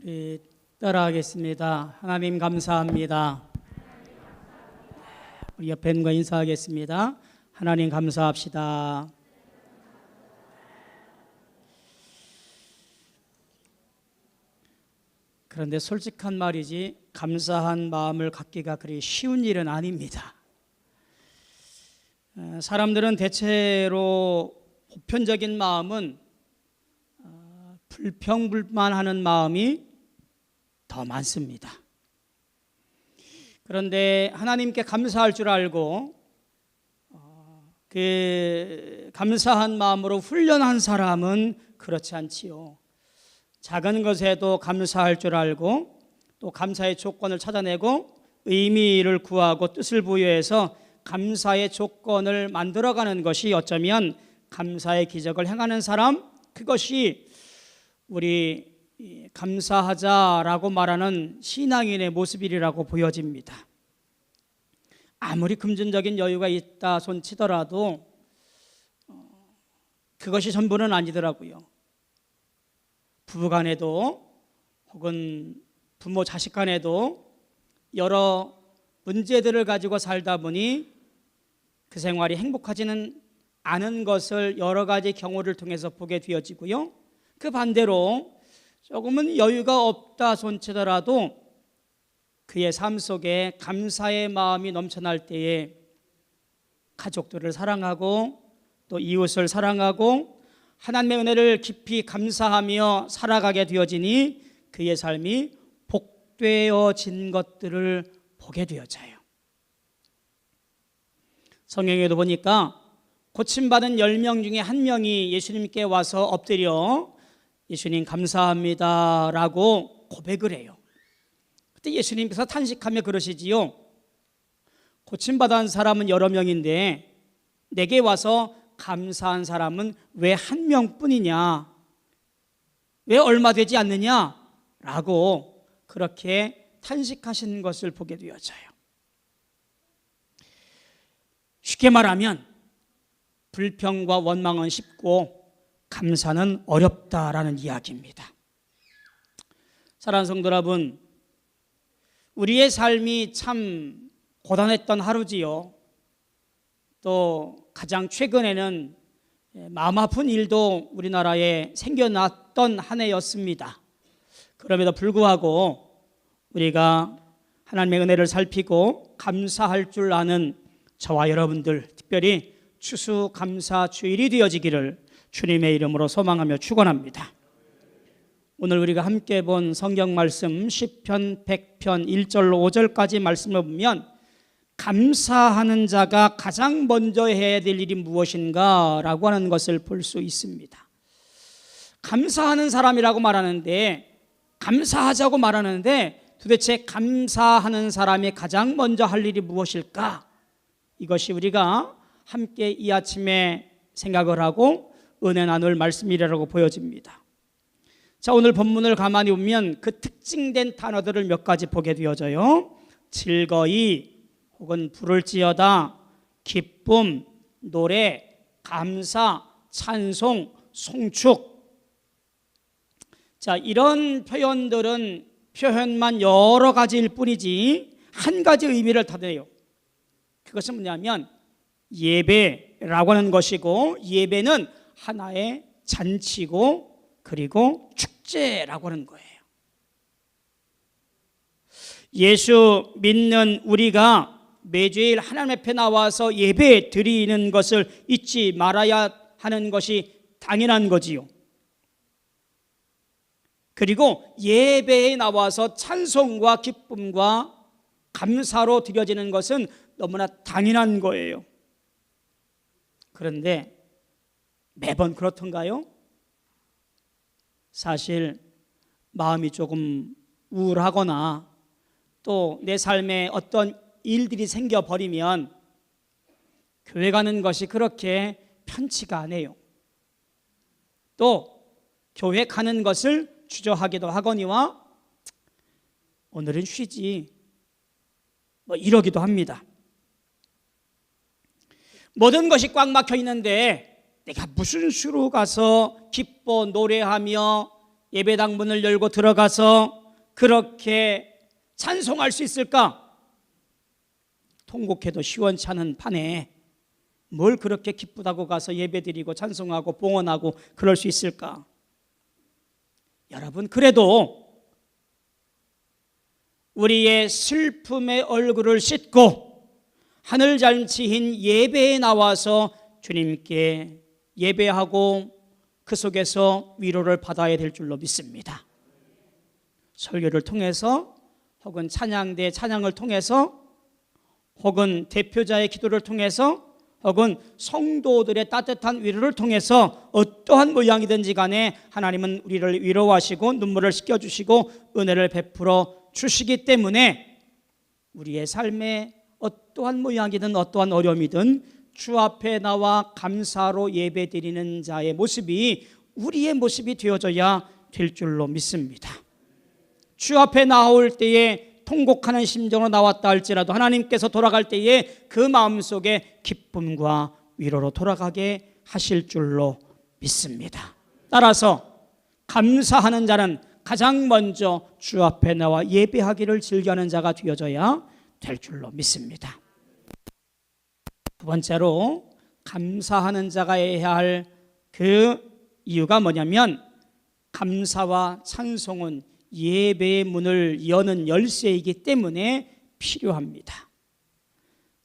우리 따라하겠습니다. 하나님 감사합니다. 우리 옆에 분과 인사하겠습니다. 하나님 감사합시다. 그런데 솔직한 말이지 감사한 마음을 갖기가 그리 쉬운 일은 아닙니다. 사람들은 대체로 보편적인 마음은 불평불만하는 마음이 더 많습니다. 그런데 하나님께 감사할 줄 알고 그 감사한 마음으로 훈련한 사람은 그렇지 않지요. 작은 것에도 감사할 줄 알고 또 감사의 조건을 찾아내고 의미를 구하고 뜻을 부여해서 감사의 조건을 만들어가는 것이 어쩌면 감사의 기적을 행하는 사람, 그것이 우리 감사하자라고 말하는 신앙인의 모습이라고 보여집니다. 아무리 금전적인 여유가 있다 손치더라도 그것이 전부는 아니더라고요. 부부간에도 혹은 부모 자식 간에도 여러 문제들을 가지고 살다 보니 그 생활이 행복하지는 않은 것을 여러 가지 경우를 통해서 보게 되어지고요. 그 반대로 조금은 여유가 없다 손치더라도 그의 삶 속에 감사의 마음이 넘쳐날 때에 가족들을 사랑하고 또 이웃을 사랑하고 하나님의 은혜를 깊이 감사하며 살아가게 되어지니 그의 삶이 복되어진 것들을 보게 되어져요. 성경에도 보니까 고침받은 10명 중에 1명이 예수님께 와서 엎드려 예수님 감사합니다 라고 고백을 해요. 그때 예수님께서 탄식하며 그러시지요. 고침받은 사람은 여러 명인데 내게 와서 감사한 사람은 왜 1명뿐이냐? 왜 얼마 되지 않느냐? 라고 그렇게 탄식하신 것을 보게 되어져요. 쉽게 말하면 불평과 원망은 쉽고 감사는 어렵다라는 이야기입니다. 사랑하는 성도 여러분, 우리의 삶이 참 고단했던 하루지요. 또 가장 최근에는 마음 아픈 일도 우리나라에 생겨났던 한 해였습니다. 그럼에도 불구하고 우리가 하나님의 은혜를 살피고 감사할 줄 아는 저와 여러분들, 특별히 추수감사 주일이 되어지기를 주님의 이름으로 소망하며 축원합니다. 오늘 우리가 함께 본 성경 말씀 시편 100편 1절로 5절까지 말씀을 보면 감사하는 자가 가장 먼저 해야 될 일이 무엇인가 라고 하는 것을 볼 수 있습니다. 감사하는 사람이라고 말하는데, 감사하자고 말하는데 도대체 감사하는 사람이 가장 먼저 할 일이 무엇일까? 이것이 우리가 함께 이 아침에 생각을 하고 은혜 나눌 말씀이라고 보여집니다. 자, 오늘 본문을 가만히 보면 그 특징된 단어들을 몇 가지 보게 되어져요. 즐거이 혹은 부를지어다, 기쁨, 노래, 감사, 찬송, 송축. 자, 이런 표현들은 표현만 여러 가지일 뿐이지 한 가지 의미를 다해요. 그것은 뭐냐면 예배라고 하는 것이고, 예배는 하나의 잔치고 그리고 축제라고 하는 거예요. 예수 믿는 우리가 매주일 하나님 앞에 나와서 예배 드리는 것을 잊지 말아야 하는 것이 당연한 거지요. 그리고 예배에 나와서 찬송과 기쁨과 감사로 드려지는 것은 너무나 당연한 거예요. 그런데 매번 그렇던가요? 사실 마음이 조금 우울하거나 또 내 삶에 어떤 일들이 생겨버리면 교회 가는 것이 그렇게 편치가 않아요. 또 교회 가는 것을 주저하기도 하거니와 오늘은 쉬지 이러기도 합니다. 모든 것이 꽉 막혀 있는데 내가 무슨 수로 가서 기뻐 노래하며 예배당 문을 열고 들어가서 그렇게 찬송할 수 있을까? 통곡해도 시원치 않은 판에 뭘 그렇게 기쁘다고 가서 예배드리고 찬송하고 봉헌하고 그럴 수 있을까? 여러분, 그래도 우리의 슬픔의 얼굴을 씻고 하늘잔치인 예배에 나와서 주님께 예배하고 그 속에서 위로를 받아야 될 줄로 믿습니다. 설교를 통해서 혹은 찬양대 찬양을 통해서 혹은 대표자의 기도를 통해서 혹은 성도들의 따뜻한 위로를 통해서 어떠한 모양이든지 간에 하나님은 우리를 위로하시고 눈물을 씻겨주시고 은혜를 베풀어 주시기 때문에 우리의 삶에 어떠한 모양이든 어떠한 어려움이든 주 앞에 나와 감사로 예배드리는 자의 모습이 우리의 모습이 되어져야 될 줄로 믿습니다. 주 앞에 나올 때에 통곡하는 심정으로 나왔다 할지라도 하나님께서 돌아갈 때에 그 마음속에 기쁨과 위로로 돌아가게 하실 줄로 믿습니다. 따라서 감사하는 자는 가장 먼저 주 앞에 나와 예배하기를 즐겨하는 자가 되어져야 될 줄로 믿습니다. 두 번째로 감사하는 자가 해야 할 그 이유가 뭐냐면 감사와 찬송은 예배의 문을 여는 열쇠이기 때문에 필요합니다.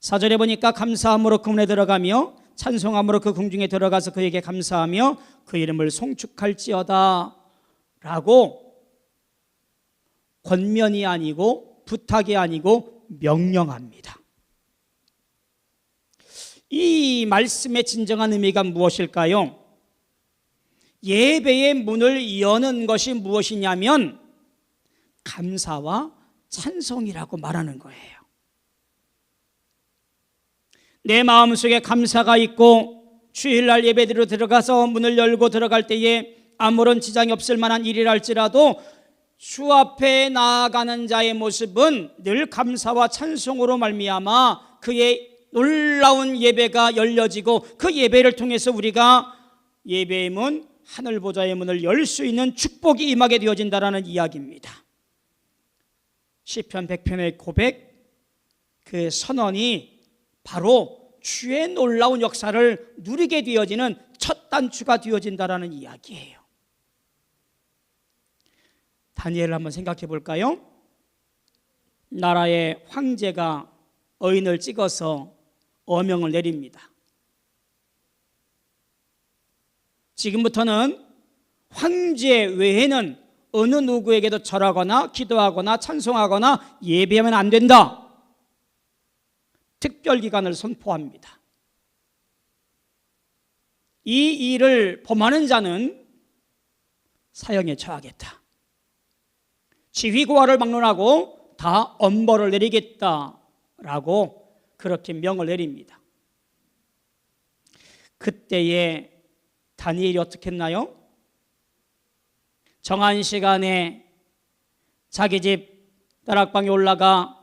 4절에 보니까 감사함으로 그 문에 들어가며 찬송함으로 그 궁중에 들어가서 그에게 감사하며 그 이름을 송축할지어다 라고 권면이 아니고 부탁이 아니고 명령합니다. 이 말씀의 진정한 의미가 무엇일까요? 예배의 문을 여는 것이 무엇이냐면 감사와 찬송이라고 말하는 거예요. 내 마음속에 감사가 있고 주일날 예배드리러 들어가서 문을 열고 들어갈 때에 아무런 지장이 없을 만한 일이라 할지라도 주 앞에 나아가는 자의 모습은 늘 감사와 찬송으로 말미암아 그의 놀라운 예배가 열려지고 그 예배를 통해서 우리가 예배의 문, 하늘 보좌의 문을 열 수 있는 축복이 임하게 되어진다라는 이야기입니다. 시편 100편의 고백, 그 선언이 바로 주의 놀라운 역사를 누리게 되어지는 첫 단추가 되어진다라는 이야기예요. 다니엘을 한번 생각해 볼까요? 나라의 황제가 어인을 찍어서 어명을 내립니다. 지금부터는 황제 외에는 어느 누구에게도 절하거나 기도하거나 찬송하거나 예배하면 안 된다. 특별기간을 선포합니다. 이 일을 범하는 자는 사형에 처하겠다. 지휘고하를 막론하고 다 엄벌을 내리겠다라고 그렇게 명을 내립니다. 그때에 다니엘이 어떻게 했나요? 정한 시간에 자기 집 다락방에 올라가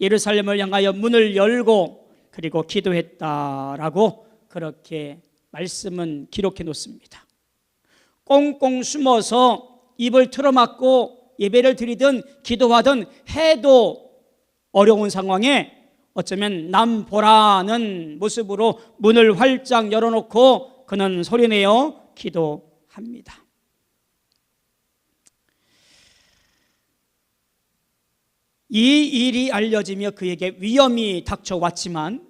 예루살렘을 향하여 문을 열고 그리고 기도했다라고 그렇게 말씀은 기록해 놓습니다. 꽁꽁 숨어서 입을 틀어막고 예배를 드리든 기도하든 해도 어려운 상황에 어쩌면 남 보라는 모습으로 문을 활짝 열어놓고 그는 소리내어 기도합니다. 이 일이 알려지며 그에게 위험이 닥쳐왔지만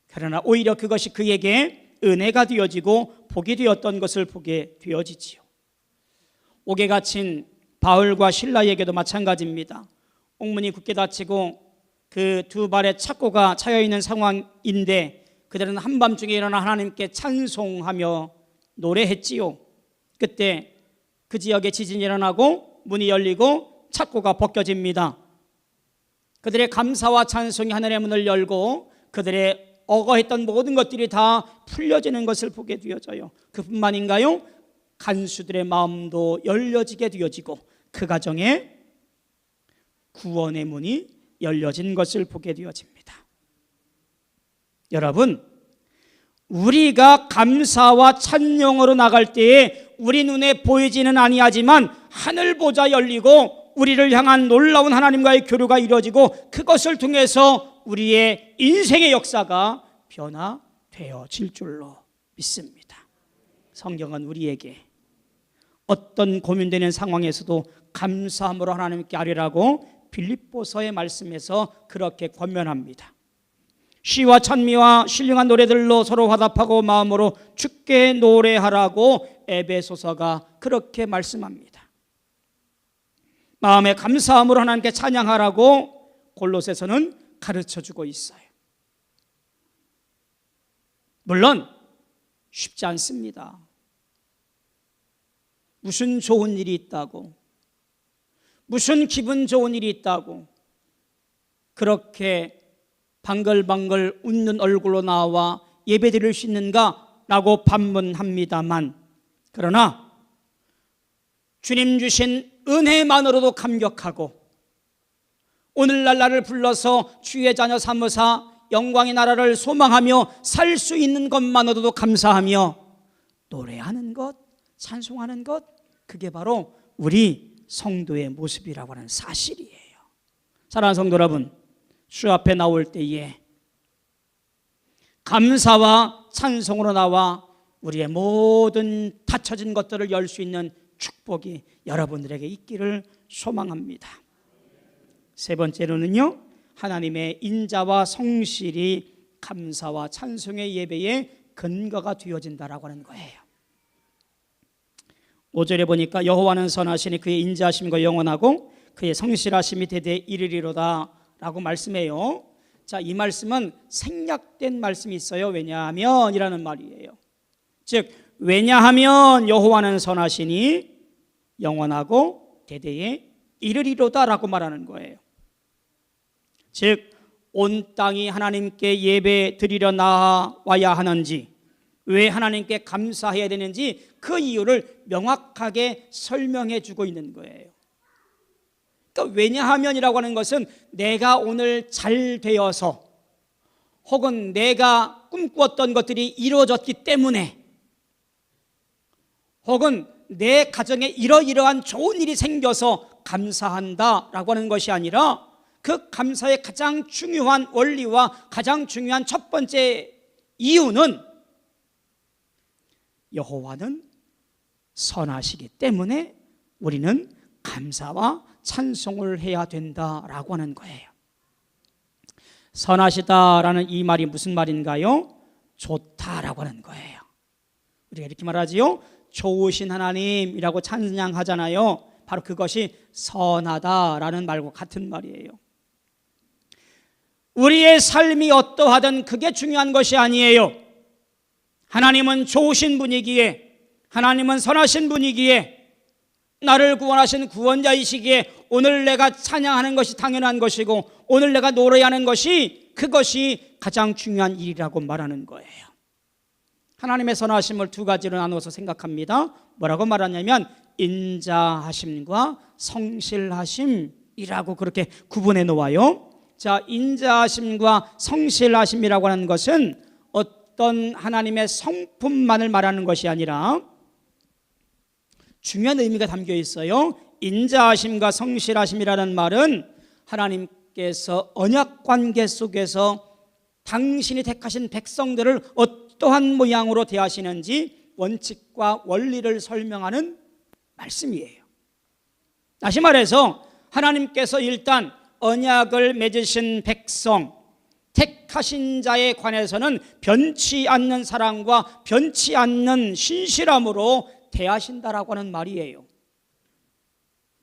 그러나 오히려 그것이 그에게 은혜가 되어지고 복이 되었던 것을 보게 되어지지요. 옥에 갇힌 바울과 실라에게도 마찬가지입니다. 옥문이 굳게 닫히고 그 두 발에 착고가 차여있는 상황인데 그들은 한밤중에 일어나 하나님께 찬송하며 노래했지요. 그때 그 지역에 지진이 일어나고 문이 열리고 착고가 벗겨집니다. 그들의 감사와 찬송이 하늘의 문을 열고 그들의 억어했던 모든 것들이 다 풀려지는 것을 보게 되어져요. 그뿐만인가요? 간수들의 마음도 열려지게 되어지고 그 가정에 구원의 문이 열려진 것을 보게 되어집니다. 여러분, 우리가 감사와 찬양으로 나갈 때에 우리 눈에 보이지는 아니하지만 하늘 보좌 열리고 우리를 향한 놀라운 하나님과의 교류가 이루어지고 그것을 통해서 우리의 인생의 역사가 변화되어질 줄로 믿습니다. 성경은 우리에게 어떤 고민되는 상황에서도 감사함으로 하나님께 아뢰라고 빌립보서의 말씀에서 그렇게 권면합니다. 시와 찬미와 신령한 노래들로 서로 화답하고 마음으로 주께 노래하라고 에베소서가 그렇게 말씀합니다. 마음에 감사함으로 하나님께 찬양하라고 골로새서는 가르쳐주고 있어요. 물론 쉽지 않습니다. 무슨 좋은 일이 있다고, 무슨 기분 좋은 일이 있다고 그렇게 방글방글 웃는 얼굴로 나와 예배드릴 수 있는가? 라고 반문합니다만, 그러나 주님 주신 은혜만으로도 감격하고 오늘날 나를 불러서 주의 자녀 삼으사 영광의 나라를 소망하며 살 수 있는 것만으로도 감사하며 노래하는 것, 찬송하는 것, 그게 바로 우리 성도의 모습이라고 하는 사실이에요. 사랑하는 성도 여러분, 주 앞에 나올 때에 감사와 찬송으로 나와 우리의 모든 닫혀진 것들을 열 수 있는 축복이 여러분들에게 있기를 소망합니다. 세 번째로는요, 하나님의 인자와 성실이 감사와 찬송의 예배의 근거가 되어진다라고 하는 거예요. 5절에 보니까 여호와는 선하시니 그의 인자하심과 영원하고 그의 성실하심이 대대 이르리로다 라고 말씀해요. 자, 이 말씀은 생략된 말씀이 있어요. 왜냐하면 이라는 말이에요. 즉, 왜냐하면 여호와는 선하시니 영원하고 대대에 이르리로다 라고 말하는 거예요. 즉, 온 땅이 하나님께 예배 드리려 나와야 하는지, 왜 하나님께 감사해야 되는지 그 이유를 명확하게 설명해 주고 있는 거예요. 그러니까 왜냐하면이라고 하는 것은 내가 오늘 잘 되어서 혹은 내가 꿈꾸었던 것들이 이루어졌기 때문에 혹은 내 가정에 이러이러한 좋은 일이 생겨서 감사한다라고 하는 것이 아니라 그 감사의 가장 중요한 원리와 가장 중요한 첫 번째 이유는 여호와는 선하시기 때문에 우리는 감사와 찬송을 해야 된다라고 하는 거예요. 선하시다라는 이 말이 무슨 말인가요? 좋다라고 하는 거예요. 우리가 이렇게 말하지요. 좋으신 하나님이라고 찬양하잖아요. 바로 그것이 선하다라는 말과 같은 말이에요. 우리의 삶이 어떠하든 그게 중요한 것이 아니에요. 하나님은 좋으신 분이기에, 하나님은 선하신 분이기에, 나를 구원하신 구원자이시기에 오늘 내가 찬양하는 것이 당연한 것이고 오늘 내가 노래하는 것이 그것이 가장 중요한 일이라고 말하는 거예요. 하나님의 선하심을 두 가지로 나누어서 생각합니다. 뭐라고 말하냐면 인자하심과 성실하심이라고 그렇게 구분해 놓아요. 자, 인자하심과 성실하심이라고 하는 것은 어떤 하나님의 성품만을 말하는 것이 아니라 중요한 의미가 담겨 있어요. 인자하심과 성실하심이라는 말은 하나님께서 언약 관계 속에서 당신이 택하신 백성들을 어떠한 모양으로 대하시는지 원칙과 원리를 설명하는 말씀이에요. 다시 말해서 하나님께서 일단 언약을 맺으신 백성, 택하신 자에 관해서는 변치 않는 사랑과 변치 않는 신실함으로 대하신다라고 하는 말이에요.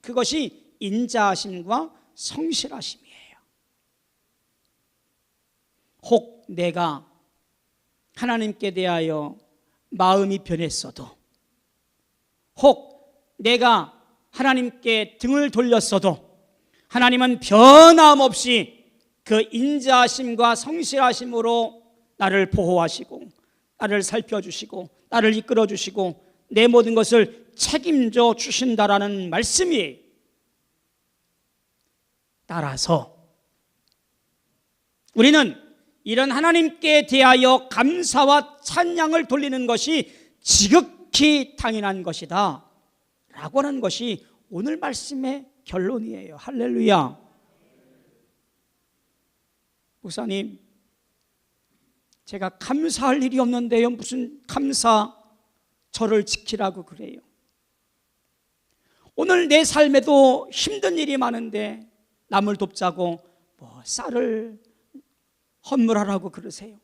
그것이 인자하심과 성실하심이에요. 혹 내가 하나님께 대하여 마음이 변했어도, 혹 내가 하나님께 등을 돌렸어도 하나님은 변함없이 그 인자하심과 성실하심으로 나를 보호하시고 나를 살펴주시고 나를 이끌어주시고 내 모든 것을 책임져 주신다라는 말씀이에요. 따라서 우리는 이런 하나님께 대하여 감사와 찬양을 돌리는 것이 지극히 당연한 것이다 라고 하는 것이 오늘 말씀의 결론이에요. 할렐루야. 목사님, 제가 감사할 일이 없는데요, 무슨 감사 저를 지키라고 그래요? 오늘 내 삶에도 힘든 일이 많은데 남을 돕자고 쌀을 헌물하라고 그러세요?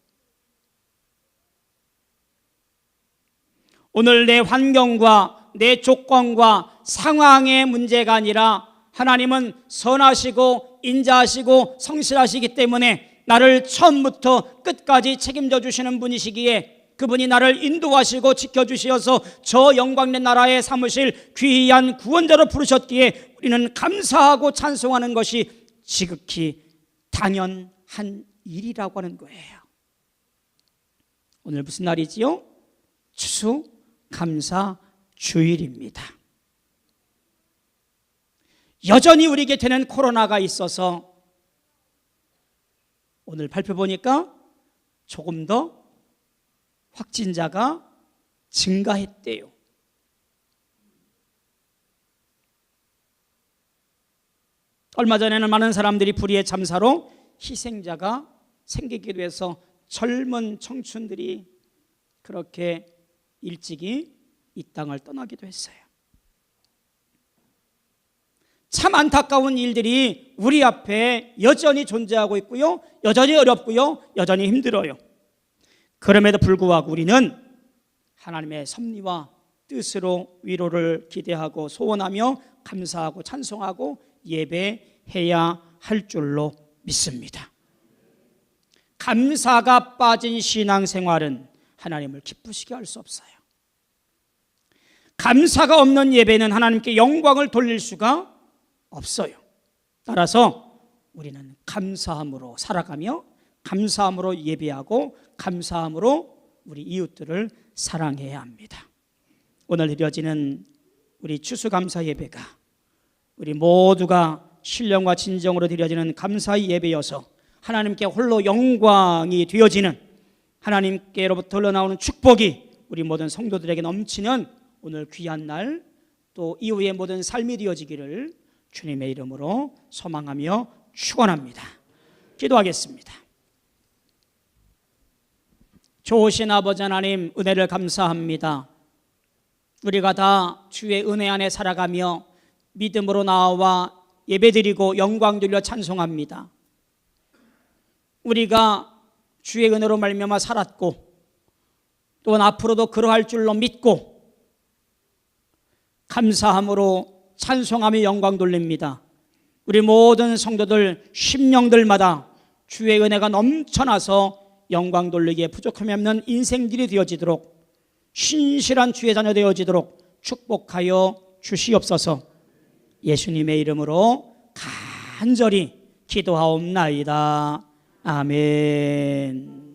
오늘 내 환경과 내 조건과 상황의 문제가 아니라 하나님은 선하시고 인자하시고 성실하시기 때문에 나를 처음부터 끝까지 책임져 주시는 분이시기에 그분이 나를 인도하시고 지켜주시어서 저 영광된 나라에 삼으실 귀한 구원자로 부르셨기에 우리는 감사하고 찬송하는 것이 지극히 당연한 일이라고 하는 거예요. 오늘 무슨 날이지요? 추수감사주일입니다. 여전히 우리 곁에는 코로나가 있어서 오늘 발표 보니까 조금 더 확진자가 증가했대요. 얼마 전에는 많은 사람들이 불의의 참사로 희생자가 생기기도 해서 젊은 청춘들이 그렇게 일찍이 이 땅을 떠나기도 했어요. 참 안타까운 일들이 우리 앞에 여전히 존재하고 있고요, 여전히 어렵고요, 여전히 힘들어요. 그럼에도 불구하고 우리는 하나님의 섭리와 뜻으로 위로를 기대하고 소원하며 감사하고 찬송하고 예배해야 할 줄로 믿습니다. 감사가 빠진 신앙생활은 하나님을 기쁘시게 할 수 없어요. 감사가 없는 예배는 하나님께 영광을 돌릴 수가 없어요. 따라서 우리는 감사함으로 살아가며 감사함으로 예배하고 감사함으로 우리 이웃들을 사랑해야 합니다. 오늘 드려지는 우리 추수감사 예배가 우리 모두가 신령과 진정으로 드려지는 감사의 예배여서 하나님께 홀로 영광이 되어지는 하나님께로부터 흘러나오는 축복이 우리 모든 성도들에게 넘치는 오늘 귀한 날, 또 이후의 모든 삶이 되어지기를 주님의 이름으로 소망하며 축원합니다. 기도하겠습니다. 좋으신 아버지 하나님, 은혜를 감사합니다. 우리가 다 주의 은혜 안에 살아가며 믿음으로 나와 예배드리고 영광 돌려 찬송합니다. 우리가 주의 은혜로 말미암아 살았고 또한 앞으로도 그러할 줄로 믿고 감사함으로 찬송하며 영광 돌립니다. 우리 모든 성도들 심령들마다 주의 은혜가 넘쳐나서 영광 돌리기에 부족함이 없는 인생들이 되어지도록 신실한 주의 자녀 되어지도록 축복하여 주시옵소서. 예수님의 이름으로 간절히 기도하옵나이다. 아멘.